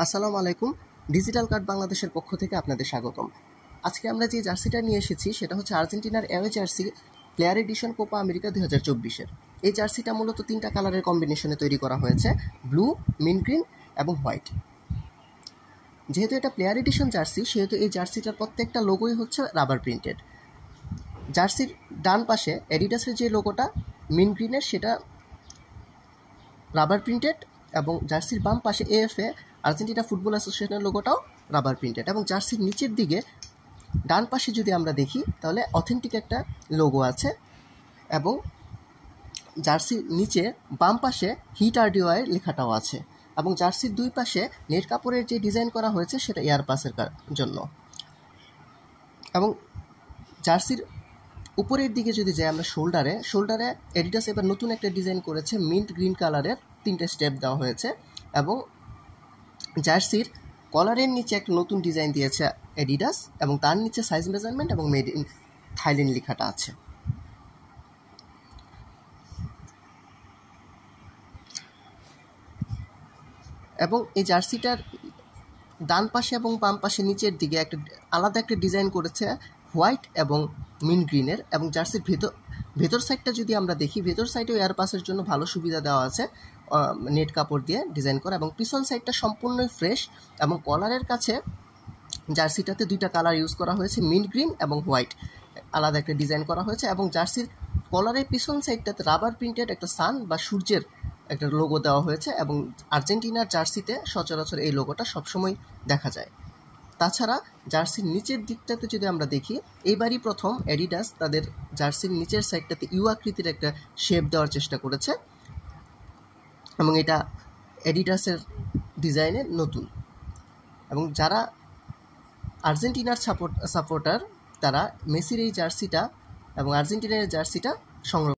আসসালামু আলাইকুম। Digital card বাংলাদেশের পক্ষ থেকে আপনাদের স্বাগতম। আজকে আমরা যে জার্সিটা নিয়ে এসেছি সেটা হচ্ছে আর্জেন্টিনার away jersey player edition Copa America 2024-এর। এই জার্সিটা মূলত 3টা কালারের কম্বিনেশনে তৈরি করা হয়েছে, ব্লু, মিন্ট গ্রিন এবং হোয়াইট। যেহেতু এটা প্লেয়ার এডিশন জার্সি সেহেতু এই জার্সিটার প্রত্যেকটা লোগোই হচ্ছে রাবার প্রিন্টেড। জার্সির ডান পাশে অ্যাডিডাসের যে লোগোটা মিন্ট গ্রিনের সেটা রাবার প্রিন্টেড, এবং জার্সির বাম পাশে এএফএ আর্জেন্টিনা ফুটবল অ্যাসোসিয়েশনের লোগোটাও রাবার প্রিন্টেড। এবং জার্সির নিচের দিকে ডান পাশে যদি আমরা দেখি তাহলে অথেন্টিক একটা লোগো আছে, এবং জার্সির নিচে বাম পাশে হিট আরডিওআই লেখাটাও আছে, এবং জার্সির দুই পাশে নেট কাপড়ের যে ডিজাইন করা হয়েছে সেটা এয়ার পাসের জন্য। এবং জার্সির উপরের দিকে যদি যাই আমরা শোল্ডারে এডিডাস এবার নতুন একটা ডিজাইন করেছে, মিন্ট গ্রিন কালারের 3টে স্টেপ দেওয়া হয়েছে, এবং জার্সির কলারের নিচে একটা নতুন ডিজাইন দিয়েছে এডিডাস, এবং তার নিচে সাইজ মেজারমেন্ট এবং মেড ইন থাইল্যান্ড লেখাটা আছে। এবং এই জার্সিটার ডান পাশে এবং বাম পাশে নিচের দিকে আলাদা একটা ডিজাইন করেছে হোয়াইট এবং মিন্ট গ্রিনের। এবং জার্সির ভেতর সাইডটা যদি আমরা দেখি, ভেতর সাইডেও এয়ার পাসের জন্য ভালো সুবিধা দেওয়া আছে, নেট কাপড় দিয়ে ডিজাইন করা, এবং পিছন সাইডটা সম্পূর্ণই ফ্রেশ। এবং কলারের কাছে জার্সিটাতে 2টা কালার ইউজ করা হয়েছে, মিন্ট গ্রিন এবং হোয়াইট, আলাদা একটা ডিজাইন করা হয়েছে। এবং জার্সির কলারের পিছন সাইডটাতে রাবার প্রিন্টেড একটা সান বা সূর্যের একটা লোগো দেওয়া হয়েছে, এবং আর্জেন্টিনার জার্সিতে সচরাচর এই লোগোটা সবসময় দেখা যায়। তাছাড়া জার্সির নিচের দিকটাতে যদি আমরা দেখি, এইবারই প্রথম অ্যাডিডাস তাদের জার্সির নিচের সাইডটাতে ইউ আকৃতির একটা শেপ দেওয়ার চেষ্টা করেছে, এবং এটা অ্যাডিডাসের ডিজাইনের নতুন। এবং যারা আর্জেন্টিনার সাপোর্টার তারা মেসির এই জার্সিটা এবং আর্জেন্টিনার জার্সিটা সংগ্রহ